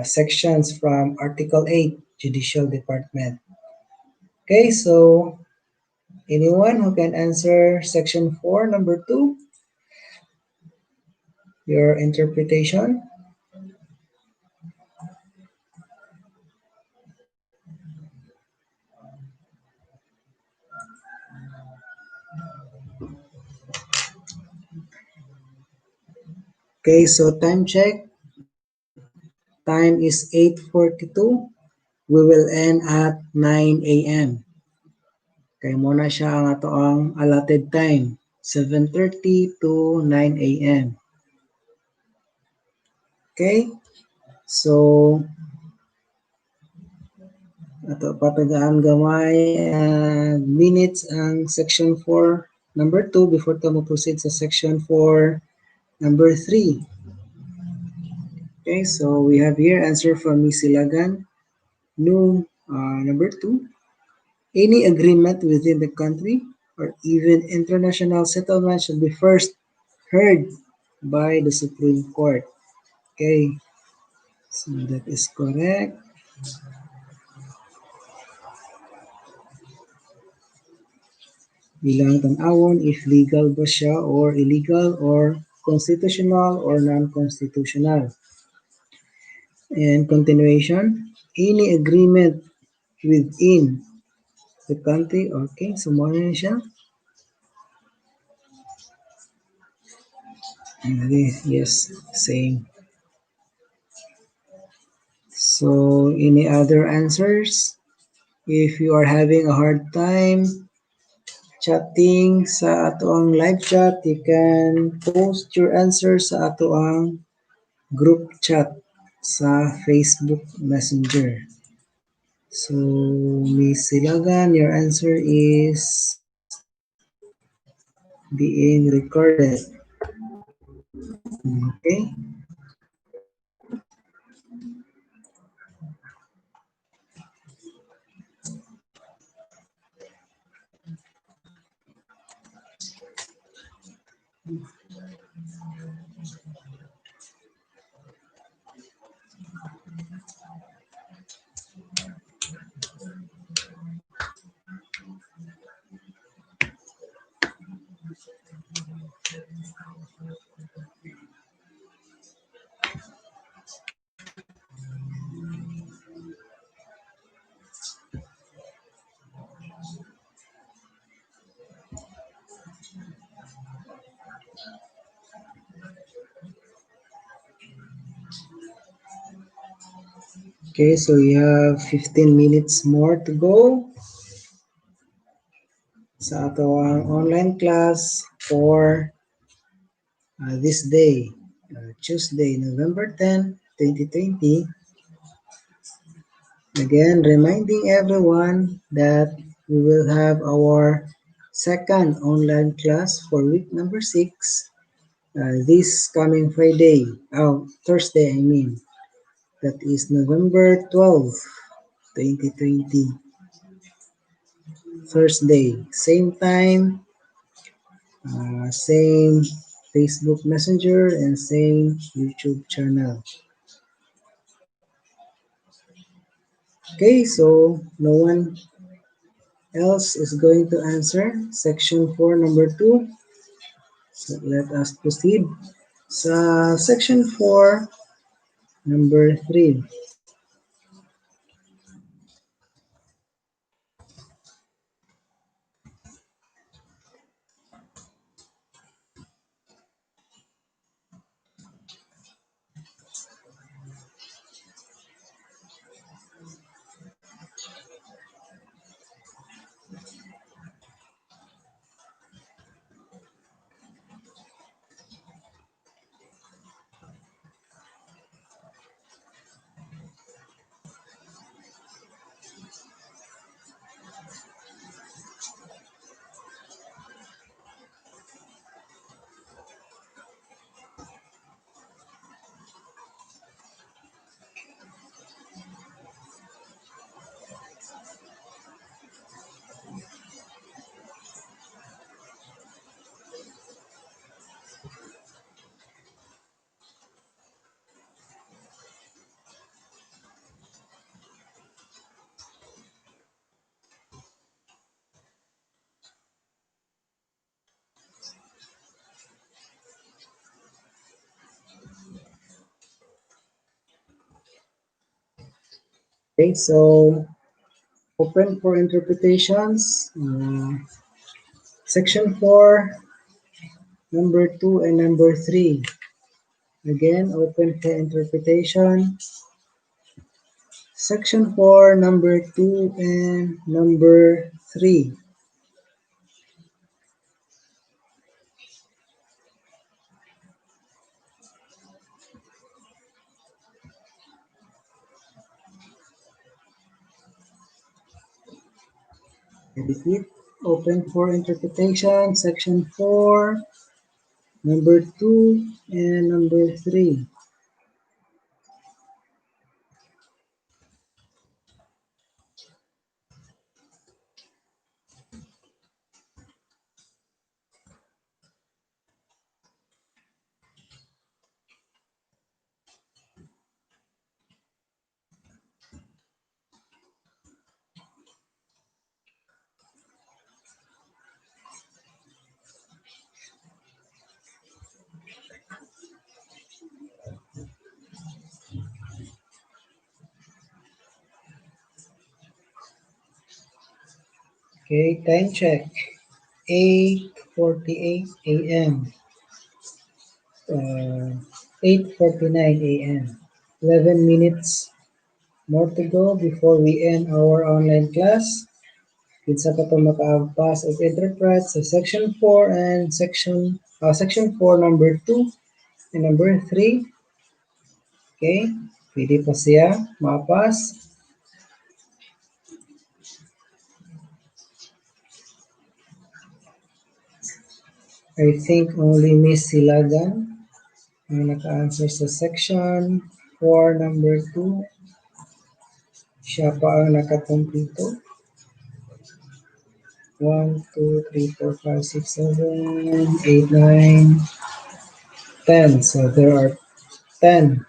S1: sections from Article 8, Judicial Department. Okay, so anyone who can answer Section 4, number 2, your interpretation? Okay, so time check. Time is 8:42. We will end at 9 a.m. Kaya muna siya ang ato ang allotted time, 7:30 to 9 a.m. Okay? So, ato papagaan gamay minutes ang section 4 number 2 before ta mo proceed sa section 4 number 3. Okay, so we have here answer from Ms. Silagan. No, number 2. Any agreement within the country or even international settlement should be first heard by the Supreme Court. Okay, so that is correct. Bilang tan-awon if legal ba siya or illegal or constitutional or non-constitutional. And continuation, any agreement within the country, okay, so muna na siya. Okay, yes, same. So, any other answers? If you are having a hard time chatting sa ato ang live chat, you can post your answer sa ato ang group chat sa Facebook Messenger. So, Miss Silagan, your answer is being recorded. Okay. Okay, so we have 15 minutes more to go sa ato ang online class for this day, Tuesday, November 10, 2020. Again, reminding everyone that we will have our second online class for week number 6 this coming Thursday, I mean. That is November 12, 2020, Thursday. Same time, same Facebook Messenger, and same YouTube channel. Okay, so no one else is going to answer section 4, number 2. So let us proceed. Sa section 4, number 3. Okay, so open for interpretations. Section 4, number 2, and number 3. Again, open for interpretation. Section 4, number 2, and number 3. I repeat, open for interpretation. Section 4, number 2, and number 3. Okay, time check. 8:48 a.m. 8:49 a.m. 11 minutes more to go before we end our online class. Kinsa pa to makaagpas og interpret sa section 4 and section 4 number 2 and number 3. Okay? Pwede pa siya mapas. I think only Miss Silagan Ang naka-answer sa section 4, number 2, siya pa ang nakakumpleto. 1, 2, 3, 4, 5, 6, 7, 8, 9, 10. So there are 10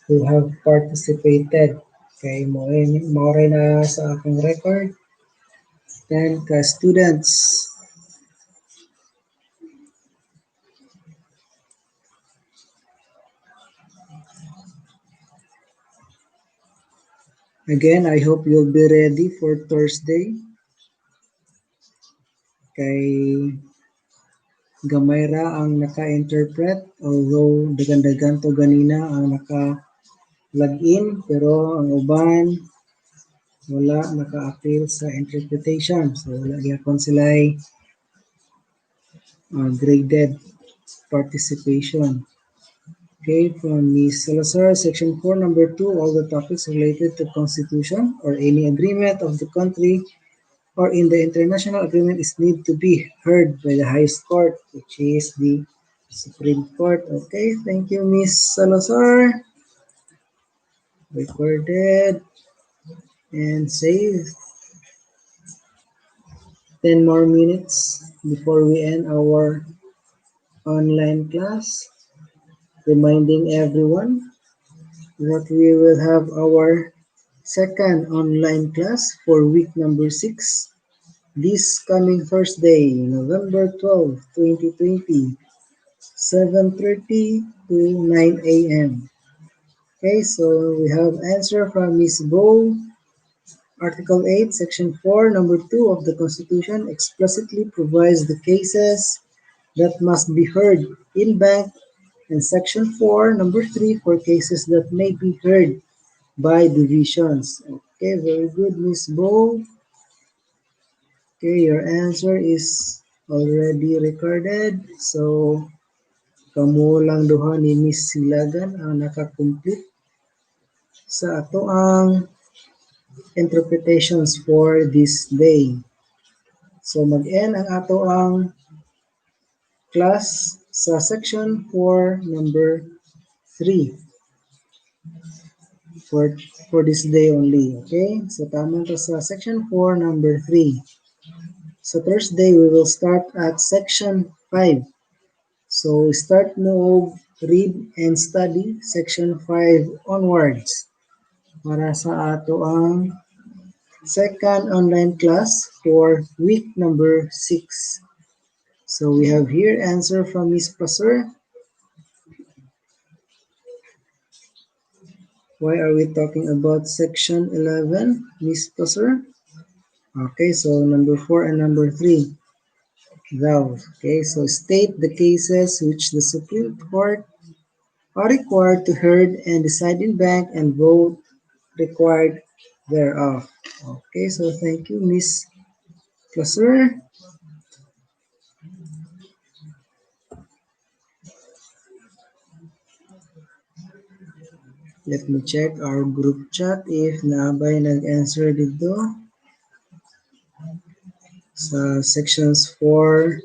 S1: who have participated. Okay, mo rin na sa aking record. 10 ka students. Again, I hope you'll be ready for Thursday. Kay gamay ra ang naka-interpret, although dagan-dagan to ganina ang naka-login, pero ang uban wala naka-appeal sa interpretation. So wala gyapon sila graded participation. Okay, from Ms. Salazar, Section 4, Number 2, all the topics related to Constitution or any agreement of the country or in the international agreement is need to be heard by the highest court, which is the Supreme Court. Okay, thank you, Ms. Salazar. Recorded and saved. 10 more minutes before we end our online class. Reminding everyone that we will have our second online class for week number 6 this coming Thursday, November 12, 2020, 7:30 to 9 a.m. Okay, so we have answer from Ms. Bo. Article 8, Section 4, Number 2 of the Constitution explicitly provides the cases that must be heard in bank, and Section 4, Number 3 for cases that may be heard by divisions. Okay, very good, Ms. Bo. Okay, your answer is already recorded. So, kamo lang duha ni Miss Silagan ang naka-complete sa ato ang interpretations for this day. So, mag-end ang ato ang class sa section 4, number 3 for this day only. Okay? So, tama to sa section 4, number 3. So, Thursday, we will start at section 5. So, start mo read and study section 5 onwards para sa ato ang second online class for week number 6. So we have here answer from Miss Passer. Why are we talking about section 11, Miss Passer? Okay, so number 4 and number 3. Thou. Okay, so state the cases which the Supreme Court are required to heard and decide in bank and vote required thereof. Okay, so thank you, Miss Passer. Let me check our group chat if naabay nag-answer dito sa sections 4,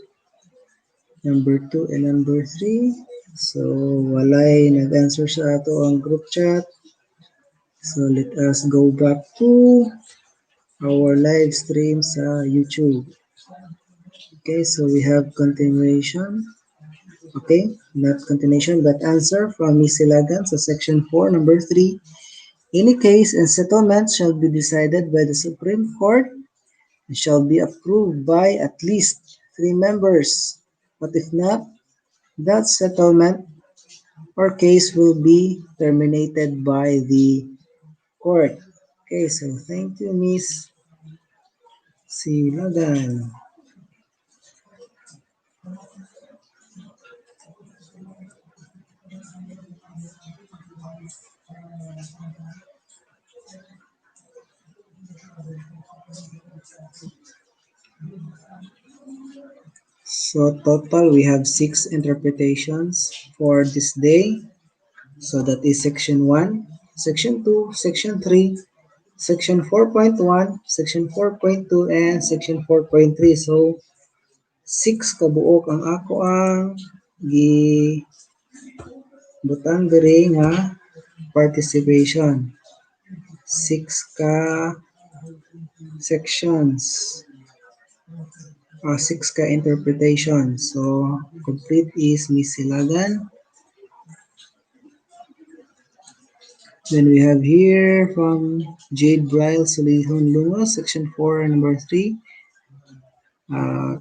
S1: number 2, and number 3. So, walay nag-answer sa ato ang group chat. So, let us go back to our live stream sa YouTube. Okay, so we have continuation. Okay, not continuation, but answer from Ms. Silagan sa section 4, number 3. Any case and settlement shall be decided by the Supreme Court and shall be approved by at least 3 members. But if not, that settlement or case will be terminated by the court. Okay, so thank you, Miss Silagan. So total, we have 6 interpretations for this day. So that is section 1, section 2, section 3, section 4.1, section 4.2, and section 4.3. So 6 kabuok ang ako ang butang diri nga participation. 6 ka sections, 6 ka interpretation. So, complete is Miss Silagan. Then we have here from Jade Bryle Solihon Lungo, section 4, number 3.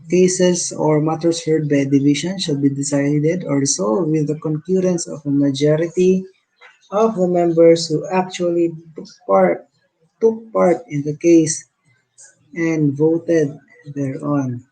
S1: Cases or matters heard by division shall be decided or resolved with the concurrence of a majority of the members who actually took part in the case and voted thereon.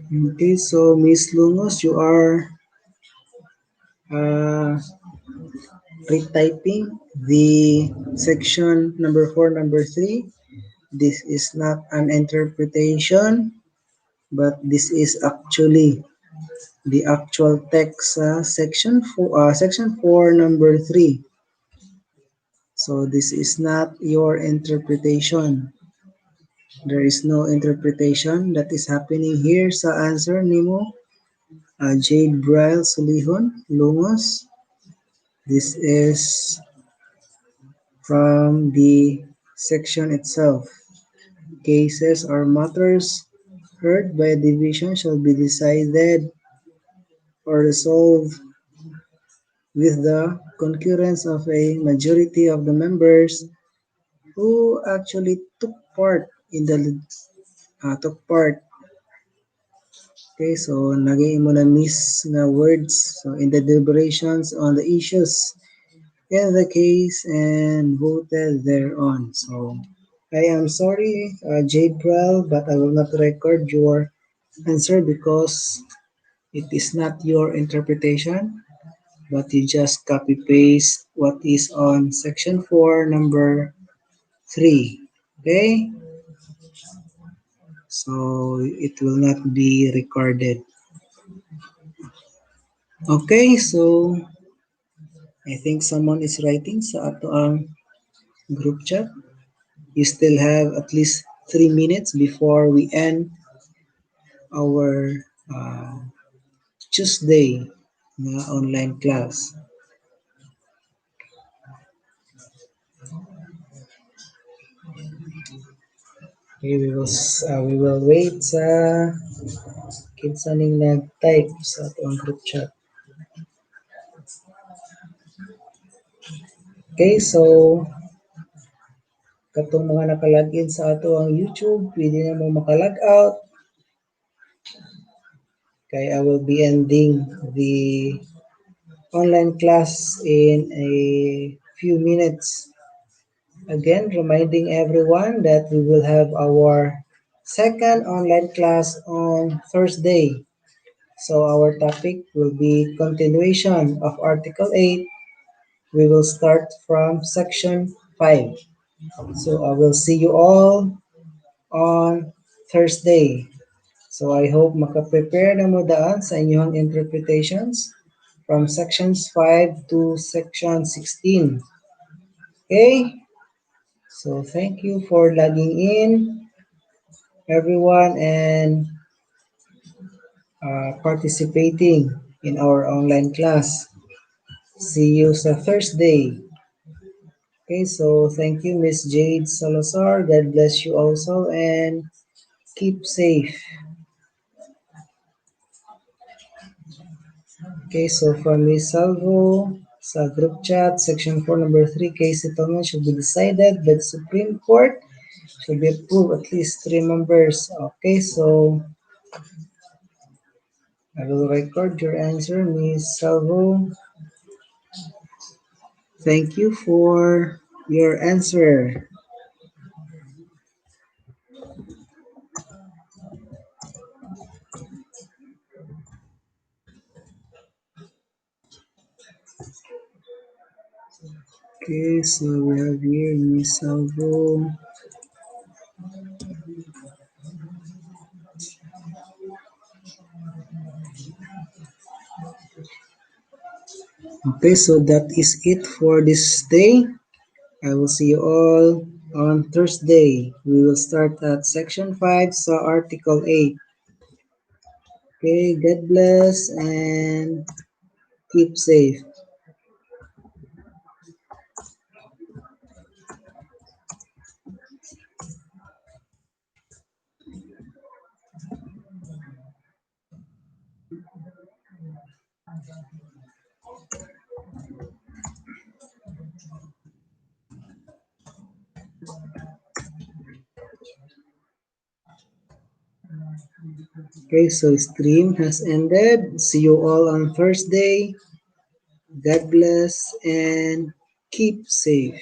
S1: Okay, so Miss Lungos, you are uh, retyping the section number 4, number 3. This is not an interpretation, but this is actually the actual text section 4, number 3. So this is not your interpretation. There is no interpretation that is happening here sa answer nimo, Jade Bryle Solihon Lungos. This is from the section itself. Cases or matters heard by a division shall be decided or resolved with the concurrence of a majority of the members who actually took part. Okay, so naging mo na miss nga words. So in the deliberations on the issues in the case and voted thereon. So I am sorry, Jade Prel, but I will not record your answer because it is not your interpretation, but you just copy paste what is on section 4, number 3. Okay? So it will not be recorded. Okay, so I think someone is writing sa ato ang group chat. You still have at least 3 minutes before we end our Tuesday na online class. Okay, we will wait sa kinsa ning nag-type sa ato ang group chat. Okay, so katong mga nakalagin sa ato ang YouTube, pwede na mo makalog out. Okay, I will be ending the online class in a few minutes. Again, reminding everyone that we will have our second online class on Thursday. So our topic will be continuation of Article 8. We will start from Section 5. So I will see you all on Thursday. So I hope makaprepare na mo daan sa inyong interpretations from sections 5 to section 16. Okay? So thank you for logging in, everyone, and participating in our online class. See you sa Thursday. Okay, so thank you, Miss Jade Salazar. God bless you also, and keep safe. Okay, so from Miss Salvo, sa group chat, section 4, number 3, case settlement should be decided by the Supreme Court. Should be approved at least 3 members. Okay, so I will record your answer, Miss Salvo. Thank you for your answer. Okay, so we have here Miss Salvo. Okay, so that is it for this day. I will see you all on Thursday. We will start at section 5, so article 8. Okay, God bless and keep safe. Okay, so stream has ended. See you all on Thursday. God bless and keep safe.